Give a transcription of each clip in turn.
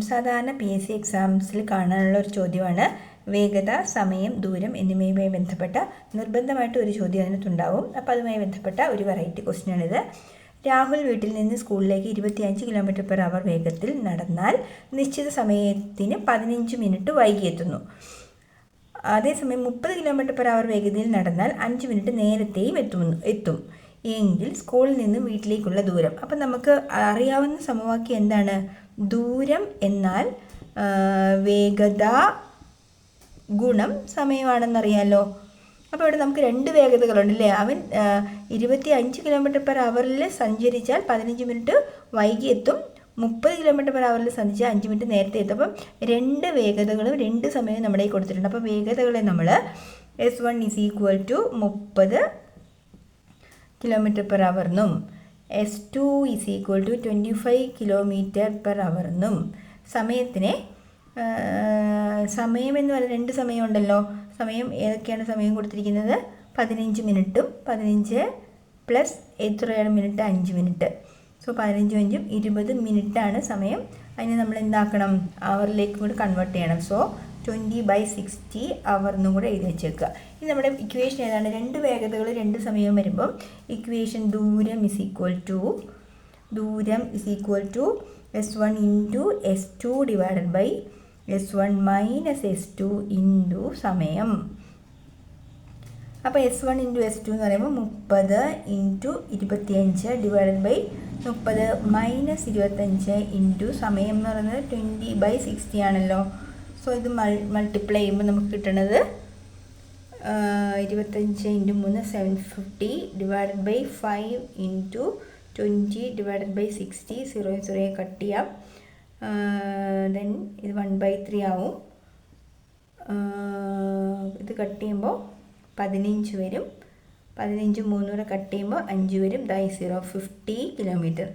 സാധാരണ PSC എക്സാംസിൽ കാണാനുള്ള ഒരു ചോദ്യമാണ്. വേഗത, സമയം, ദൂരം എന്നിവയുമായി ബന്ധപ്പെട്ട നിർബന്ധമായിട്ട് ഒരു ചോദ്യം അതിനകത്തുണ്ടാവും. അപ്പോൾ അതുമായി ബന്ധപ്പെട്ട ഒരു വെറൈറ്റി ക്വസ്റ്റ്യനാണിത്. രാഹുൽ വീട്ടിൽ നിന്ന് സ്കൂളിലേക്ക് 25 km/h വേഗത്തിൽ നടന്നാൽ നിശ്ചിത സമയത്തിന് 15 മിനിറ്റ് വൈകി എത്തുന്നു. അതേസമയം 30 km/h വേഗതയിൽ നടന്നാൽ 5 മിനിറ്റ് നേരത്തെയും എത്തും എങ്കിൽ സ്കൂളിൽ നിന്നും വീട്ടിലേക്കുള്ള ദൂരം. അപ്പം നമുക്ക് അറിയാവുന്ന സമവാക്യം എന്താണ്? ദൂരം എന്നാൽ വേഗത ഗുണം സമയമാണെന്നറിയാമല്ലോ. അപ്പോൾ ഇവിടെ നമുക്ക് 2 വേഗതകളുണ്ടല്ലേ. അവൻ 25 km/h സഞ്ചരിച്ചാൽ 15 മിനിറ്റ് വൈകി എത്തും, 30 km/h സഞ്ചരിച്ചാൽ 5 മിനിറ്റ് നേരത്തെ എത്തും. അപ്പം 2 വേഗതകളും 2 സമയവും നമ്മുടെ കയ്യിൽ കൊടുത്തിട്ടുണ്ട്. അപ്പോൾ വേഗതകളെ നമ്മൾ S1 = 30 km/h എന്നും S2 = 25 km/h എന്നും സമയത്തിനെ സമയം എന്ന് പറയുന്നത് 2 സമയം ഉണ്ടല്ലോ. സമയം ഏതൊക്കെയാണ് സമയം കൊടുത്തിരിക്കുന്നത്? 15 മിനിറ്റും 15 പ്ലസ് എത്രയാണ് മിനിറ്റ്? 5 മിനിറ്റ്. സോ 15 × 5 20 മിനിറ്റാണ് സമയം. അതിനെ നമ്മൾ എന്താക്കണം? അവറിലേക്ക് കൂടി കൺവേർട്ട് ചെയ്യണം. സോ 20/60 അവർ എന്നും കൂടെ എഴുതി വെച്ചേക്കുക. ഇത് നമ്മുടെ ഇക്വേഷൻ ഏതാണ്? 2 വേഗതകൾ 2 സമയം വരുമ്പം ഇക്വേഷൻ ദൂരം = S1 × S2 / S1 - S2 × സമയം. അപ്പോൾ S1 × S2 എന്ന് പറയുമ്പോൾ 30 × 25 / 30 - 25 × സമയം എന്ന് പറയുന്നത് 20/60 ആണല്ലോ. സോ ഇത് മൾട്ടിപ്ലൈ ചെയ്യുമ്പോൾ നമുക്ക് കിട്ടുന്നത് 25 × 3 750 / 5 × 20/60 0 കട്ട് ചെയ്യാം. ദെൻ ഇത് 1/3 ആവും. ഇത് കട്ട് ചെയ്യുമ്പോൾ 15 വരും. 15 3 കട്ട് ചെയ്യുമ്പോൾ 5 വരും. 50 കിലോമീറ്റർ.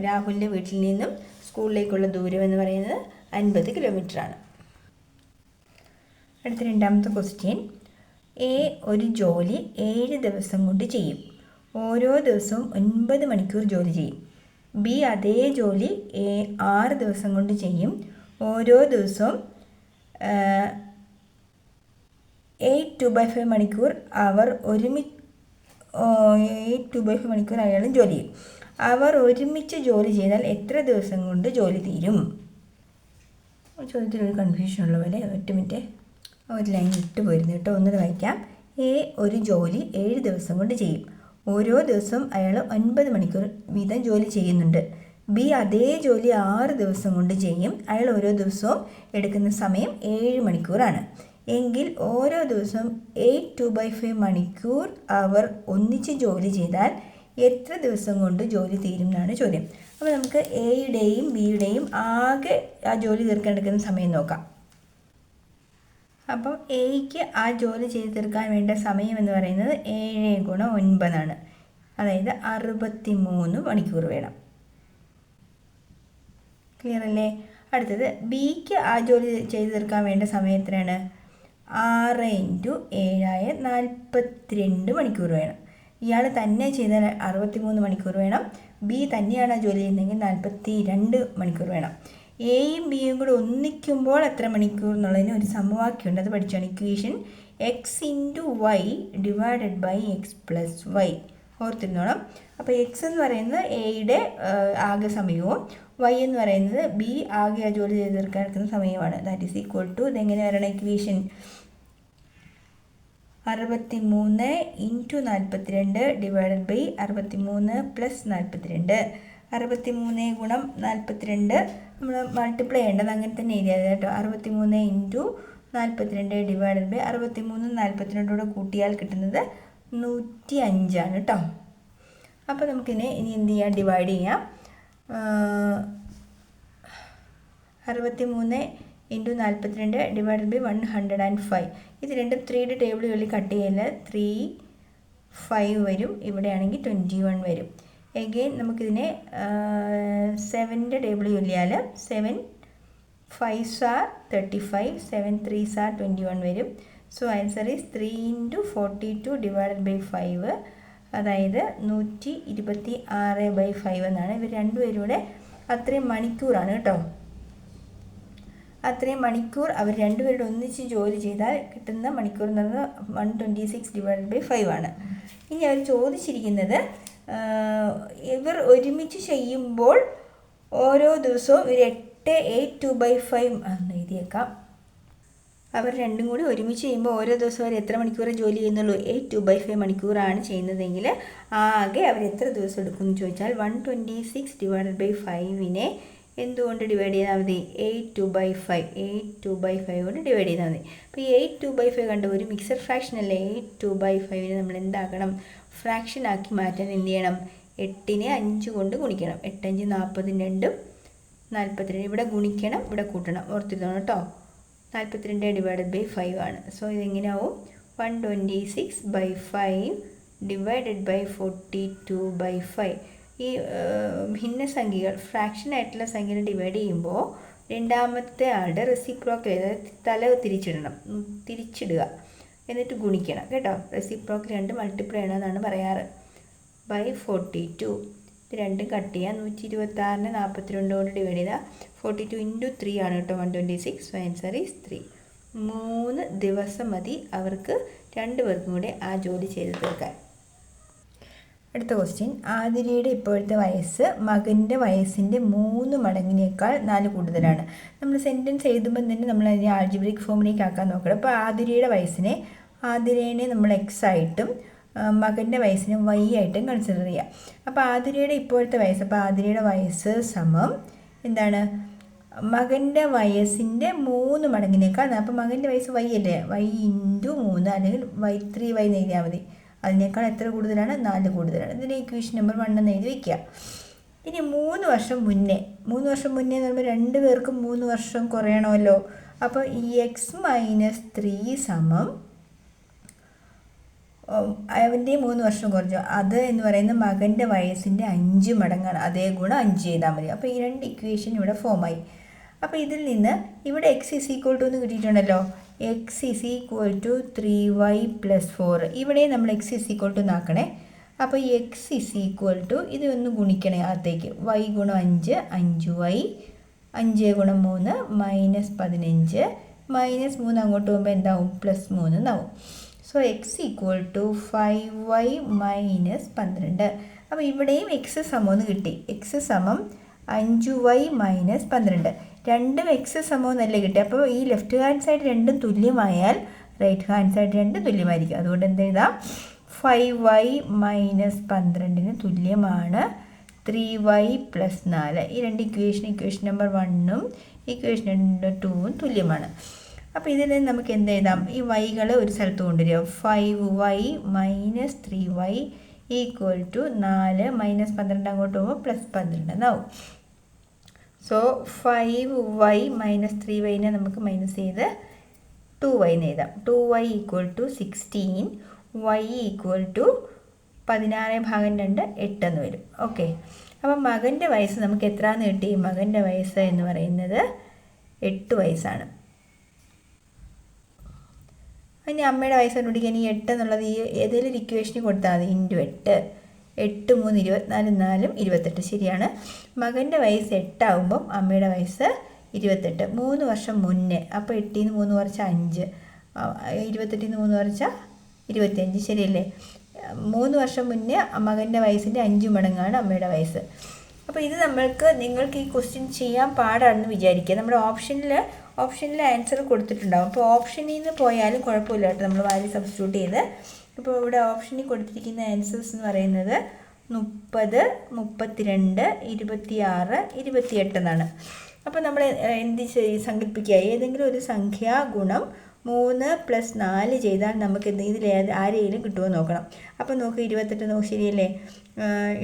രാഹുലിൻ്റെ വീട്ടിൽ നിന്നും സ്കൂളിലേക്കുള്ള ദൂരം എന്ന് പറയുന്നത് 50 കിലോമീറ്ററാണ്. അടുത്ത 2ാമത്തെ ക്വസ്റ്റ്യൻ. A ഒരു ജോലി 7 ദിവസം കൊണ്ട് ചെയ്യും. ഓരോ ദിവസവും 9 മണിക്കൂർ ജോലി ചെയ്യും. B അതേ ജോലി 6 ദിവസം കൊണ്ട് ചെയ്യും. ഓരോ ദിവസവും 8 2/5 മണിക്കൂർ അവർ 8 2/5 മണിക്കൂർ അയാളും ജോലി ചെയ്യും. അവർ ഒരുമിച്ച് ജോലി ചെയ്താൽ എത്ര ദിവസം കൊണ്ട് ജോലി തീരും? ചോദ്യത്തിലൊരു കൺഫ്യൂഷൻ ഉള്ള പോലെ. 1 മിനിറ്റ്, ഒരു ലൈൻ ഇട്ട് പോയിരുന്നു കേട്ടോ. ഒന്നത് വായിക്കാം. A ഒരു ജോലി 7 ദിവസം കൊണ്ട് ചെയ്യും. ഓരോ ദിവസവും അയാൾ 9 മണിക്കൂർ വീതം ജോലി ചെയ്യുന്നുണ്ട്. B അതേ ജോലി 6 ദിവസം കൊണ്ട് ചെയ്യും. അയാൾ ഓരോ ദിവസവും എടുക്കുന്ന സമയം 7 മണിക്കൂറാണ്. എങ്കിൽ ഓരോ ദിവസവും 8 2/5 മണിക്കൂർ അവർ ഒന്നിച്ച് ജോലി ചെയ്താൽ എത്ര ദിവസം കൊണ്ട് ജോലി തീരും എന്നാണ് ചോദ്യം. അപ്പോൾ നമുക്ക് എയുടെയും ബിയുടെയും ആകെ ആ ജോലി തീർക്കാൻ എടുക്കുന്ന സമയം നോക്കാം. അപ്പം എയ്ക്ക് ആ ജോലി ചെയ്ത് തീർക്കാൻ വേണ്ട സമയം എന്ന് പറയുന്നത് 7 × 9 ആണ്. അതായത് 63 മണിക്കൂർ വേണം. ക്ലിയർ അല്ലേ? അടുത്തത് ബിക്ക് ആ ജോലി ചെയ്ത് തീർക്കാൻ വേണ്ട സമയം എത്രയാണ്? 6 × 7 42 മണിക്കൂർ വേണം. ഇയാൾ തന്നെ ചെയ്താൽ 63 മണിക്കൂർ വേണം. ബി തന്നെയാണ് ആ ജോലി ചെയ്യുന്നതെങ്കിൽ 42 മണിക്കൂർ വേണം. എയും ബിയും കൂടെ ഒന്നിക്കുമ്പോൾ എത്ര മണിക്കൂർ എന്നുള്ളതിന് ഒരു സമവാക്യമുണ്ട്. അത് പഠിച്ചാണ്. Equation x × y / x + y. ഓർത്തിരുന്നോണം. അപ്പോൾ എക്സ് എന്ന് പറയുന്നത് എയുടെ ആകെ സമയവും y എന്ന് പറയുന്നത് ബി ആകെ ആ ജോലി ചെയ്ത് തീർക്കാൻ എടുക്കുന്ന സമയമാണ്. ദാറ്റ് ഈസ് ഈക്വൽ ടു, ഇതെങ്ങനെ വരണം ഇക്വേഷൻ? 63 × 42 / 63 + 42. 63 × 42 നമ്മൾ മൾട്ടിപ്ലൈ ചെയ്യേണ്ടത് അങ്ങനെ തന്നെ എഴുതിയത് കേട്ടോ. 63 × 42 / 63 42 കൂട്ടിയാൽ കിട്ടുന്നത് 105 ആണ് കേട്ടോ. അപ്പോൾ നമുക്കിനി എന്ത് ചെയ്യാം? ഡിവൈഡ് ചെയ്യാം. 63 × 42 / 105. ഇത് രണ്ടും 3യുടെ ടേബിളുകളിൽ കട്ട് ചെയ്യൽ 3 5 വരും. ഇവിടെയാണെങ്കിൽ 21 വരും. എഗെയിൻ നമുക്കിതിനെ 7ൻ്റെ ടേബിൾ ചൊല്ലിയാൽ 7 5s are 35, 7 3s are 21 വരും. So answer is 3 × 42 / 5. അതായത് 126/5 എന്നാണ്. ഇവർ രണ്ടുപേരും കൂടെ അത്രയും മണിക്കൂറാണ് കേട്ടോ. അത്രയും മണിക്കൂർ അവർ രണ്ടുപേരുടെ ഒന്നിച്ച് ജോലി ചെയ്താൽ കിട്ടുന്ന മണിക്കൂർ എന്ന് പറഞ്ഞാൽ 126/5 ആണ്. ഇനി അവർ ചോദിച്ചിരിക്കുന്നത് ഇവർ ഒരുമിച്ച് ചെയ്യുമ്പോൾ ഓരോ ദിവസവും ഇവർ 8/2/5 എന്ന് എഴുതിയേക്കാം. അവർ രണ്ടും കൂടി ഒരുമിച്ച് ചെയ്യുമ്പോൾ ഓരോ ദിവസവും അവർ എത്ര മണിക്കൂർ ജോലി ചെയ്യുന്നുള്ളൂ? 8/2/5 മണിക്കൂറാണ് ചെയ്യുന്നതെങ്കിൽ ആകെ അവർ എത്ര ദിവസം എടുക്കുമെന്ന് ചോദിച്ചാൽ 126/5 എന്തുകൊണ്ട് ഡിവൈഡ് ചെയ്താൽ മതി? 8/2/5 കൊണ്ട് ഡിവൈഡ് ചെയ്താൽ മതി. അപ്പോൾ ഈ 8/2/5 കണ്ട ഒരു മിക്സഡ് ഫ്രാക്ഷൻ അല്ലേ? 8/2/5 നമ്മൾ എന്താക്കണം? ഫ്രാക്ഷൻ ആക്കി മാറ്റാൻ എന്ത് ചെയ്യണം? 8നെ 5 കൊണ്ട് ഗുണിക്കണം. 8 5 42 42. ഇവിടെ ഗുണിക്കണം, ഇവിടെ കൂട്ടണം, ഓർത്തിരുന്നോ കേട്ടോ. 42/5 ആണ്. സോ ഇതെങ്ങനെയാവും? 126/5 ഡിവൈഡഡ് ബൈ 42/5. ഈ ഭിന്നസംഖ്യകൾ ഫ്രാക്ഷനായിട്ടുള്ള സംഖ്യകൾ ഡിവൈഡ് ചെയ്യുമ്പോൾ രണ്ടാമത്തെ ആളുടെ റെസിപ്രോക്കൽ, അതായത് തല തിരിച്ചിടുക, എന്നിട്ട് ഗുണിക്കണം കേട്ടോ. റെസിപ്രോക്കൽ 2 മൾട്ടിപ്ലൈ ചെയ്യണമെന്നാണ് പറയാറ്. ബൈ 42. ഇത് രണ്ടും കട്ട് ചെയ്യാം. 126നെ 42 കൊണ്ട് ഡിവൈഡ് ചെയ്താൽ 42 × 3 ആണ് കേട്ടോ 126. So answer is 3. 3 ദിവസം മതി അവർക്ക് രണ്ടുപേർക്കും കൂടെ ആ ജോലി ചെയ്ത് തീർക്കാൻ. അടുത്ത ക്വസ്റ്റ്യൻ. ആതിരയുടെ ഇപ്പോഴത്തെ വയസ്സ് മകൻ്റെ വയസ്സിൻ്റെ 3 മടങ്ങിനേക്കാൾ 4 കൂടുതലാണ്. നമ്മൾ സെൻറ്റൻസ് എഴുതുമ്പോൾ തന്നെ നമ്മൾ അതിനെ ആൾജിബ്രിക് ഫോമിലേക്ക് ആക്കാൻ നോക്കണം. അപ്പോൾ ആതിരേനെ നമ്മൾ എക്സ് ആയിട്ടും മകൻ്റെ വയസ്സിനെ വൈ ആയിട്ടും കൺസിഡർ ചെയ്യാം. അപ്പോൾ ആതിരയുടെ ഇപ്പോഴത്തെ വയസ്സ്, അപ്പോൾ ആതിരയുടെ വയസ്സ് സമം എന്താണ്? മകൻ്റെ വയസ്സിൻ്റെ 3 മടങ്ങിനേക്കാൾ. അപ്പോൾ മകൻ്റെ വയസ്സ് വൈ അല്ലേ? വൈ × 3 അല്ലെങ്കിൽ 3y എന്ന് എഴുതിയാൽ മതി. അതിനേക്കാൾ എത്ര കൂടുതലാണ്? 4 കൂടുതലാണ്. ഇതിൻ്റെ ഇക്വേഷൻ നമ്പർ 1 എന്ന് എഴുതി വയ്ക്കുക. ഇനി 3 വർഷം മുന്നേ എന്ന് പറയുമ്പോൾ 2 പേർക്കും 3 വർഷം കുറയണമല്ലോ. അപ്പോൾ ഈ x - 3 സമം അവൻ്റെ 3 വർഷം കുറഞ്ഞു. അത് എന്ന് പറയുന്നത് മകൻ്റെ വയസ്സിൻ്റെ 5 മടങ്ങാണ്. അതേ ഗുണം 5 ചെയ്താൽ മതി. അപ്പോൾ ഈ 2 ഇക്വേഷൻ ഇവിടെ ഫോമായി. അപ്പോൾ ഇതിൽ നിന്ന് ഇവിടെ x = എന്ന് കിട്ടിയിട്ടുണ്ടല്ലോ. x = 3y + 4. ഇവിടെ നമ്മൾ x = എന്നാക്കണേ. അപ്പോൾ x = ഇത് ഒന്ന് ഗുണിക്കണേ അകത്തേക്ക്. y × 5 5y, 5 × 3 -15, -3 അങ്ങോട്ട് പോകുമ്പോൾ എന്താവും? +3 എന്നാവും. So x = 5y - 12. അപ്പോൾ ഇവിടെയും x സമമെന്ന് കിട്ടി. x = 5y - 12. രണ്ടും x സമമെന്നല്ലേ കിട്ടി. അപ്പോൾ ഈ ലെഫ്റ്റ് ഹാൻഡ് സൈഡ് രണ്ടും തുല്യമായാൽ റൈറ്റ് ഹാൻഡ് സൈഡ് രണ്ടും തുല്യമായിരിക്കും. അതുകൊണ്ട് എന്ത് എഴുതാം? 5y - 12 തുല്യമാണ് 3y + 4. ഈ 2 ഇക്വേഷൻ നമ്പർ 1ഉം ഇക്വേഷൻ നമ്പർ 2ഉം തുല്യമാണ്. അപ്പോൾ ഇതിൽ നിന്ന് നമുക്ക് എന്ത് എഴുതാം? ഈ വൈകൾ ഒരു സ്ഥലത്ത് കൊണ്ടുവരിക. 5y - 3y = 4 - 12 അങ്ങോട്ട് പോകുമ്പോൾ +12 എന്നാവും. സോ 5y - 3y നമുക്ക് മൈനസ് ചെയ്ത് 2y എന്ന് എഴുതാം. 2y = 16, y = 16/2 8 എന്ന് വരും. ഓക്കെ. അപ്പം മകൻ്റെ വയസ്സ് നമുക്ക് എത്രയെന്ന് കിട്ടി? മകൻ്റെ വയസ്സ് എന്ന് പറയുന്നത് 8 വയസ്സാണ്. ഇനി അമ്മയുടെ വയസ്സ് കണ്ടുപിടിക്കാൻ ഈ 8 എന്നുള്ളത് ഈ ഏതെങ്കിലും ഒരു ഇക്വേഷനിൽ കൊടുത്താൽ മതി. × 8 8 3 24 4 28. ശരിയാണ്. മകൻ്റെ വയസ്സ് 8 ആകുമ്പം അമ്മയുടെ വയസ്സ് 28. 3 വർഷം മുന്നേ. അപ്പോൾ 8 ൽ നിന്ന് 3 കുറച്ചാൽ 5, 28 ൽ നിന്ന് 3 കുറച്ചാൽ 25. ശരിയല്ലേ? 3 വർഷം മുന്നേ മകൻ്റെ വയസ്സിൻ്റെ 5 മടങ്ങാണ് അമ്മയുടെ വയസ്സ്. അപ്പോൾ ഇത് നിങ്ങൾക്ക് ഈ ക്വസ്റ്റ്യൻ ചെയ്യാൻ പാടാണെന്ന് വിചാരിക്കുക. നമ്മുടെ ഓപ്ഷനിൽ ആൻസർ കൊടുത്തിട്ടുണ്ടാകും. അപ്പോൾ ഓപ്ഷനിൽ നിന്ന് പോയാലും കുഴപ്പമില്ല കേട്ടോ. നമ്മൾ വാല്യൂ സബ്സ്റ്റിറ്റ്യൂട്ട് ചെയ്ത്. ഇപ്പോൾ ഇവിടെ ഓപ്ഷനിൽ കൊടുത്തിരിക്കുന്ന ആൻസേഴ്സ് എന്ന് പറയുന്നത് 30, 32, 26, 28 എന്നാണ്. അപ്പോൾ നമ്മൾ എന്ത് സങ്കല്പിക്കുക? ഏതെങ്കിലും ഒരു സംഖ്യ ഗുണം 3 + 4 ചെയ്താൽ നമുക്ക് ഇതിൽ ആരെങ്കിലും കിട്ടുമോ നോക്കണം. അപ്പോൾ നോക്ക് 28 നോക്ക്. ശരിയല്ലേ?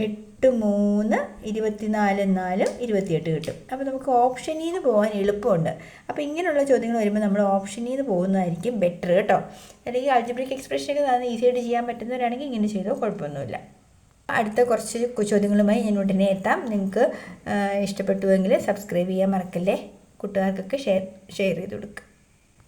8 3 24 4 28 കിട്ടും. അപ്പോൾ നമുക്ക് ഓപ്ഷനിൽ നിന്ന് പോകാൻ എളുപ്പമുണ്ട്. അപ്പോൾ ഇങ്ങനെയുള്ള ചോദ്യങ്ങൾ വരുമ്പോൾ നമ്മൾ ഓപ്ഷനിൽ നിന്ന് പോകുന്നതായിരിക്കും ബെറ്റർ കേട്ടോ. അല്ലെങ്കിൽ ആൾജിബ്രിക് എക്സ്പ്രഷനൊക്കെ ഈസിയായിട്ട് ചെയ്യാൻ പറ്റുന്നവരാണെങ്കിൽ ഇങ്ങനെ ചെയ്തോ, കുഴപ്പമൊന്നുമില്ല. അടുത്ത കുറച്ച് ചോദ്യങ്ങളുമായി ഞാൻ ഉടനെ എത്താം. നിങ്ങൾക്ക് ഇഷ്ടപ്പെട്ടുവെങ്കിൽ സബ്സ്ക്രൈബ് ചെയ്യാൻ മറക്കല്ലേ. കൂട്ടുകാർക്കൊക്കെ ഷെയർ ചെയ്ത് കൊടുക്കുക.